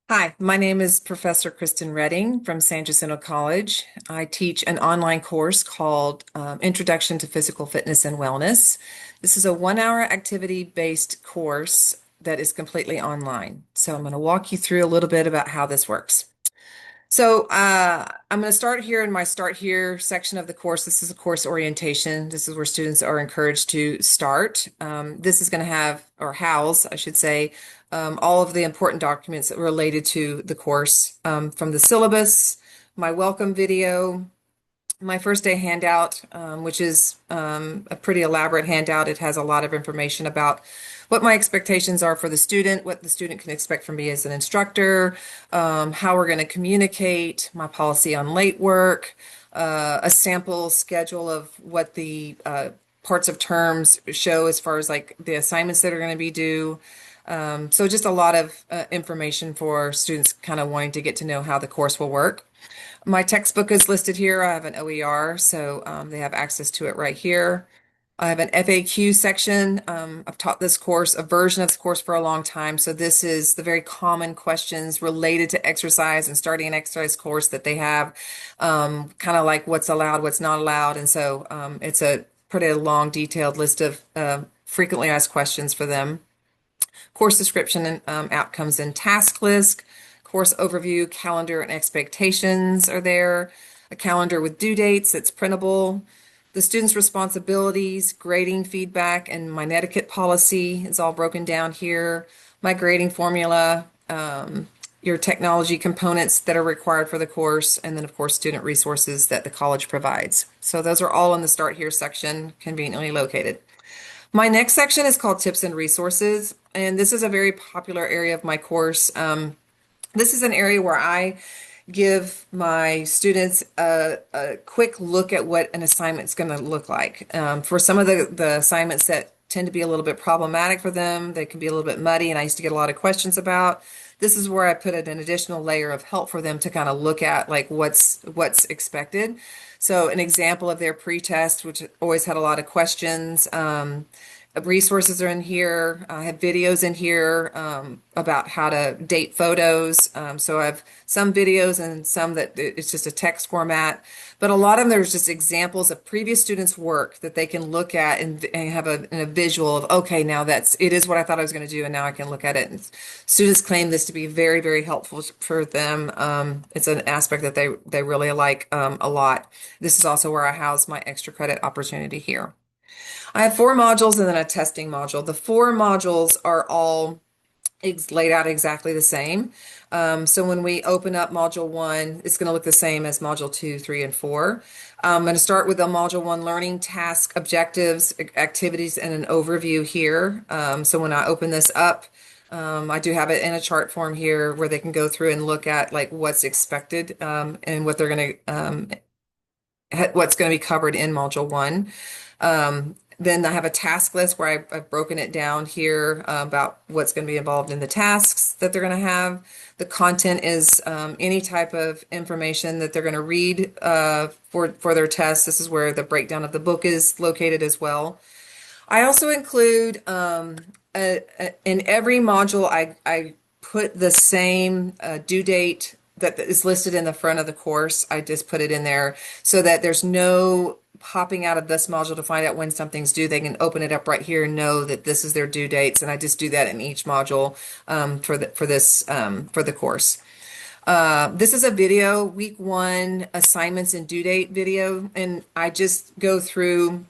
Hi, my name is Professor Kristen Redding from San Jacinto College. I teach an online course called Introduction to Physical Fitness and Wellness. This is a 1 hour activity-based course that is completely online. So I'm going to walk you through a little bit about how this works. I'm going to start here in my Start Here section of the course. This is a course orientation. This is where students are encouraged to start. This is going to have, or house, I should say, all of the important documents that related to the course, from the syllabus, my welcome video, my first day handout, which is a pretty elaborate handout. It has a lot of information about what my expectations are for the student, what the student can expect from me as an instructor, how we're going to communicate, my policy on late work, a sample schedule of what the parts of terms show as far as like the assignments that are going to be due. So just a lot of information for students kind of wanting to get to know how the course will work. My textbook is listed here. I have an OER, so they have access to it right here. I have an FAQ section. I've taught this course, a version of this course for a long time. So this is the very common questions related to exercise and starting an exercise course that they have, kind of like what's allowed, what's not allowed. And so it's a pretty long, detailed list of frequently asked questions for them. Course description and outcomes and task list, course overview, calendar and expectations are there, a calendar with due dates that's printable, the student's responsibilities, grading feedback, and my etiquette policy is all broken down here, my grading formula, your technology components that are required for the course, and then of course student resources that the college provides. So those are all in the Start Here section, conveniently located. My next section is called Tips and Resources, and this is a very popular area of my course. This is an area where I give my students a quick look at what an assignment is going to look like. For some of the assignments that tend to be a little bit problematic for them, they can be a little bit muddy, and I used to get a lot of questions about. This is where I put an additional layer of help for them to kind of look at like what's expected. So an example of their pretest, which always had a lot of questions. Resources are in here. I have videos in here about how to date photos. So I have some videos and some that it's just a text format. But a lot of them, there's just examples of previous students' work that they can look at and have a visual of, okay, now it is what I thought I was going to do, and now I can look at it. And students claim this to be very, very helpful for them. It's an aspect that they really like a lot. This is also where I house my extra credit opportunity here. I have 4 modules and then a testing module. The 4 modules are all laid out exactly the same. So when we open up module 1, it's going to look the same as module 2, 3, and 4. I'm going to start with the module 1 learning task, objectives, activities, and an overview here. So when I open this up, I do have it in a chart form here where they can go through and look at like what's expected and what they're going to what's going to be covered in module 1. Then I have a task list where I've broken it down here about what's going to be involved in the tasks that they're going to have. The content is any type of information that they're going to read for their test. This is where the breakdown of the book is located as well. I also include in every module, I put the same due date that is listed in the front of the course. I just put it in there so that there's no popping out of this module to find out when something's due. They can open it up right here and know that this is their due dates, and I just do that in each module for the course. This is a video, week 1 assignments and due date video, and I just go through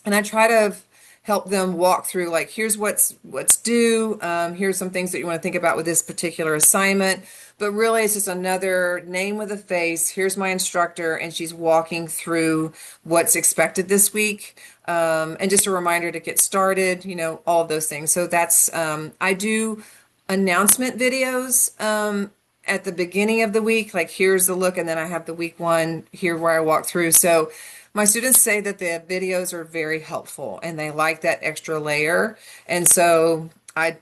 and I try to help them walk through like here's what's due, here's some things that you want to think about with this particular assignment, but really it's just another name with a face. Here's my instructor, and she's walking through what's expected this week, and just a reminder to get started, all of those things. So that's I do announcement videos at the beginning of the week, like here's the look, and then I have the week 1 here where I walk through. So my students say that the videos are very helpful and they like that extra layer. And so I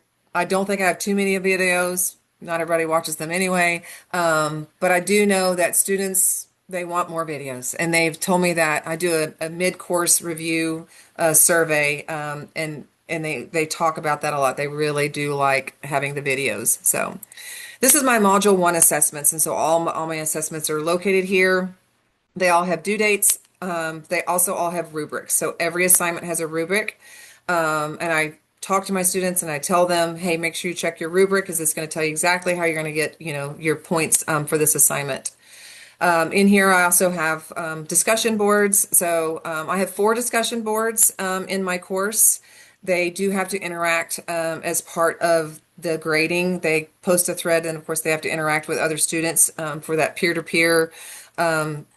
don't think I have too many videos. Not everybody watches them anyway. But I do know that students, they want more videos. And they've told me that I do a mid-course review survey. And and they talk about that a lot. They really do like having the videos. So this is my module one assessments. And so all my assessments are located here. They all have due dates. They also all have rubrics. So every assignment has a rubric. And I talk to my students and I tell them, hey, make sure you check your rubric because it's going to tell you exactly how you're going to get, your points for this assignment. In here, I also have discussion boards. So I have 4 discussion boards in my course. They do have to interact as part of the grading. They post a thread, and of course, they have to interact with other students for that peer-to-peer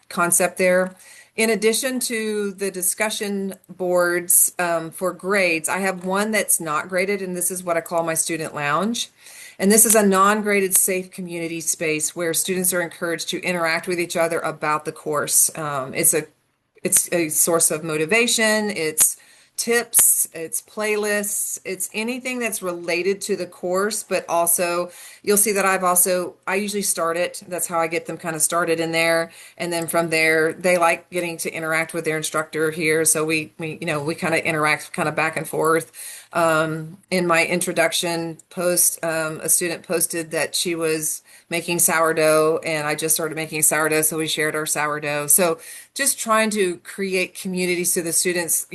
concept there. In addition to the discussion boards for grades, I have one that's not graded, and this is what I call my student lounge. And this is a non-graded safe community space where students are encouraged to interact with each other about the course. It's a source of motivation, it's tips, it's playlists, it's anything that's related to the course, but also you'll see that I usually start it. That's how I get them kind of started in there. And then from there, they like getting to interact with their instructor here. So we kind of interact kind of back and forth. In my introduction post, a student posted that she was making sourdough and I just started making sourdough. So we shared our sourdough. So just trying to create community so the students,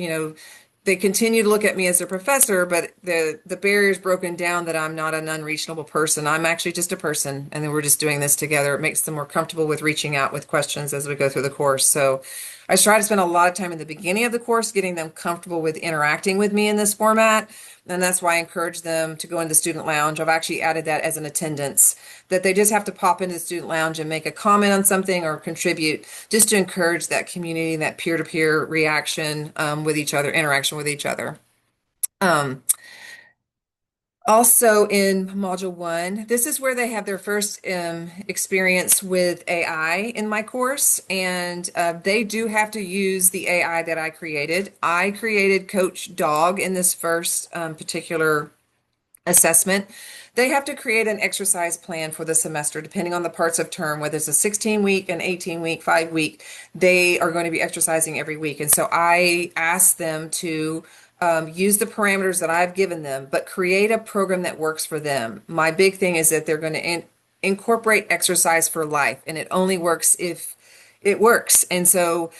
they continue to look at me as a professor, but the barrier is broken down that I'm not an unreachable person. I'm actually just a person, and then we're just doing this together. It makes them more comfortable with reaching out with questions as we go through the course. So I try to spend a lot of time in the beginning of the course getting them comfortable with interacting with me in this format. And that's why I encourage them to go into the student lounge. I've actually added that as an attendance, that they just have to pop into the student lounge and make a comment on something or contribute just to encourage that community, that peer-to-peer reaction with each other, interaction with each other. Also in module one, this is where they have their first experience with AI in my course, and they do have to use the AI that I created. I created Coach Dog in this first particular assessment. They have to create an exercise plan for the semester, depending on the parts of term, whether it's a 16-week, an 18-week, 5-week, they are going to be exercising every week. And so I asked them to use the parameters that I've given them, but create a program that works for them. My big thing is that they're going to incorporate exercise for life, and it only works if it works. And so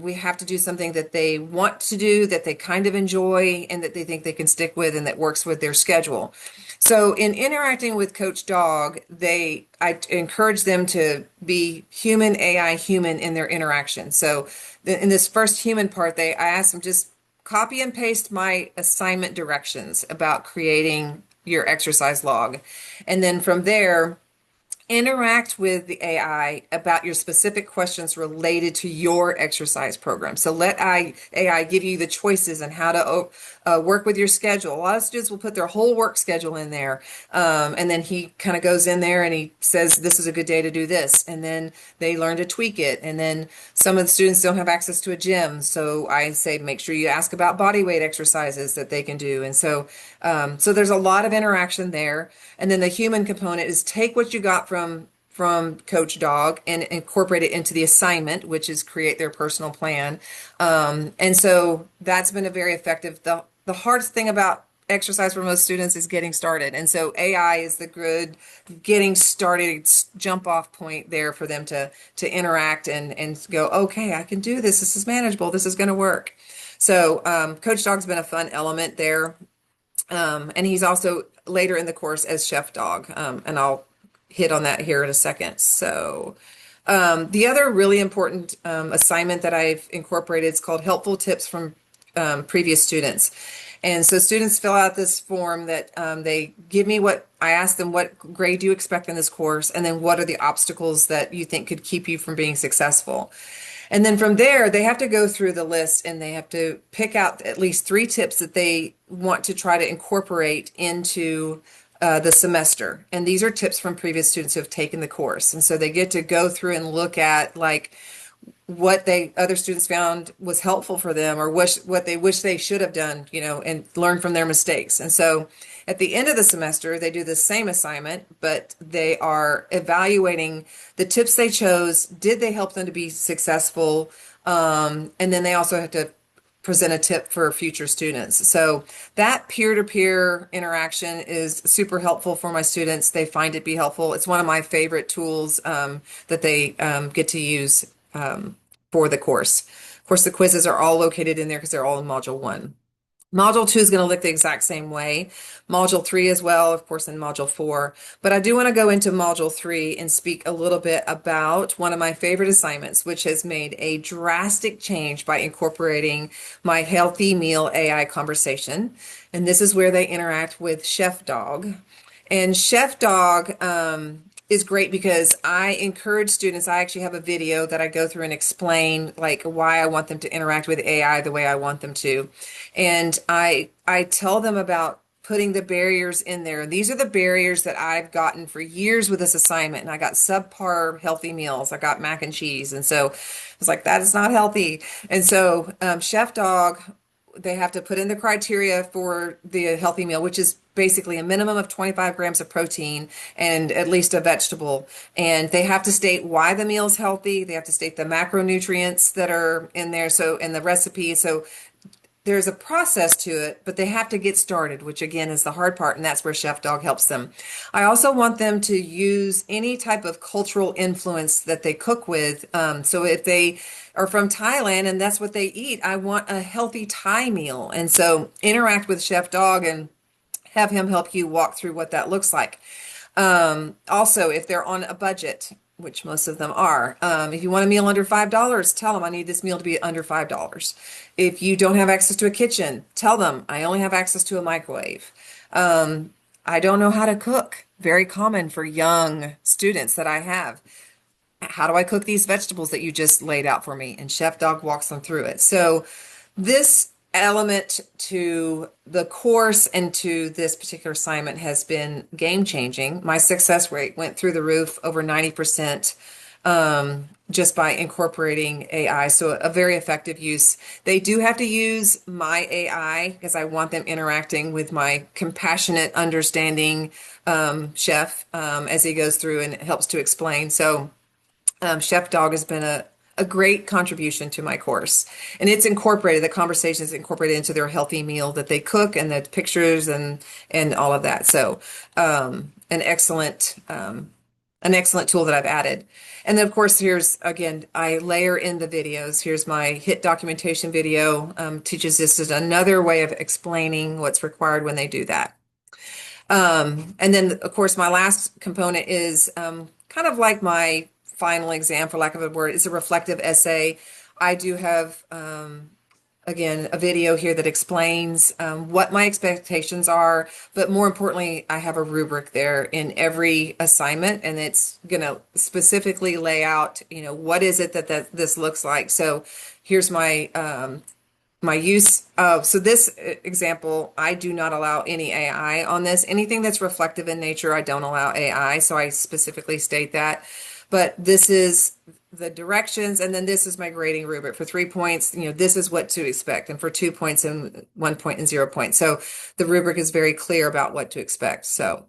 we have to do something that they want to do, that they kind of enjoy, and that they think they can stick with, and that works with their schedule. So in interacting with Coach Dog, I encourage them to be human, AI, human in their interaction. So in this first human part, I asked them just copy and paste my assignment directions about creating your exercise log. And then from there, interact with the AI about your specific questions related to your exercise program. So let AI give you the choices and how to work with your schedule. A lot of students will put their whole work schedule in there. And then he kind of goes in there and he says, this is a good day to do this. And then they learn to tweak it. And then some of the students don't have access to a gym. So I say, make sure you ask about body weight exercises that they can do. And so there's a lot of interaction there. And then the human component is take what you got from Coach Dog and incorporate it into the assignment, which is create their personal plan. And so that's been a very effective. The hardest thing about exercise for most students is getting started. And so AI is the good getting started jump off point there for them to interact and go, okay, I can do this. This is manageable. This is going to work. So Coach Dog's been a fun element there. And he's also later in the course as Chef Dog. And I'll hit on that here in a second. So the other really important assignment that I've incorporated is called Helpful Tips from Previous Students. And so students fill out this form that they give me I ask them, what grade do you expect in this course? And then what are the obstacles that you think could keep you from being successful? And then from there, they have to go through the list and they have to pick out at least 3 tips that they want to try to incorporate into the semester. And these are tips from previous students who have taken the course. And so they get to go through and look at like what other students found was helpful for them or what they wish they should have done, and learn from their mistakes. And so at the end of the semester, they do the same assignment, but they are evaluating the tips they chose. Did they help them to be successful? And then they also have to present a tip for future students. So that peer-to-peer interaction is super helpful for my students. They find it be helpful. It's one of my favorite tools that they get to use for the course. Of course, the quizzes are all located in there because they're all in Module 1. Module 2 is going to look the exact same way. Module 3 as well, of course, in Module 4. But I do want to go into Module 3 and speak a little bit about one of my favorite assignments, which has made a drastic change by incorporating my healthy meal AI conversation. And this is where they interact with Chef Dog. And Chef Dog is great because I encourage students. I actually have a video that I go through and explain like why I want them to interact with AI the way I want them to. And I tell them about putting the barriers in there. These are the barriers that I've gotten for years with this assignment. And I got subpar healthy meals. I got mac and cheese. And so I was like, that is not healthy. And so Chef Dog, they have to put in the criteria for the healthy meal, which is basically a minimum of 25 grams of protein and at least a vegetable. And they have to state why the meal is healthy. They have to state the macronutrients that are in there. So in the recipe. So there's a process to it, but they have to get started, which again is the hard part, and that's where Chef Dog helps them. I also want them to use any type of cultural influence that they cook with. So if they are from Thailand and that's what they eat, I want a healthy Thai meal. And so interact with Chef Dog and have him help you walk through what that looks like. Also, if they're on a budget, which most of them are, if you want a meal under $5, tell them I need this meal to be under $5. If you don't have access to a kitchen, tell them I only have access to a microwave. I don't know how to cook. Very common for young students that I have. How do I cook these vegetables that you just laid out for me? And Chef Dog walks them through it. So this element to the course and to this particular assignment has been game changing. My success rate went through the roof, over 90%, just by incorporating AI. So a very effective use. They do have to use my AI because I want them interacting with my compassionate, understanding chef as he goes through and helps to explain. So Chef Dog has been a great contribution to my course. And it's incorporated, the conversation is incorporated into their healthy meal that they cook and the pictures and all of that. So an excellent tool that I've added. And then of course, here's again, I layer in the videos. Here's my HIT documentation video, teaches this is another way of explaining what's required when they do that. And then of course, my last component is kind of like my final exam, for lack of a word, is a reflective essay. I do have, again, a video here that explains what my expectations are, but more importantly, I have a rubric there in every assignment, and it's going to specifically lay out, what is it that this looks like. So here's my my use of, so this example, I do not allow any AI on this. Anything that's reflective in nature, I don't allow AI, so I specifically state that. But this is the directions, and then this is my grading rubric. For 3 points, this is what to expect, and for 2 points and 1 point and 0 points. So the rubric is very clear about what to expect. So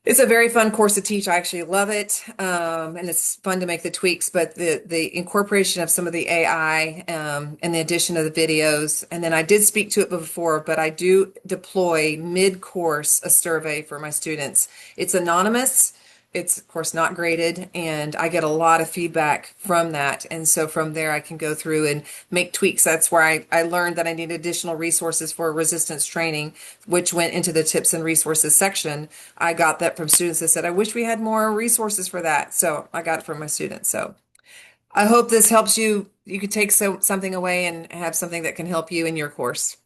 it's a very fun course to teach. I actually love it, and it's fun to make the tweaks. But the incorporation of some of the AI and the addition of the videos, and then I did speak to it before, but I do deploy mid-course a survey for my students. It's anonymous. It's, of course, not graded, and I get a lot of feedback from that. And so from there, I can go through and make tweaks. That's where I learned that I need additional resources for resistance training, which went into the tips and resources section. I got that from students that said, I wish we had more resources for that. So I got it from my students. So I hope this helps you. You could take something away and have something that can help you in your course.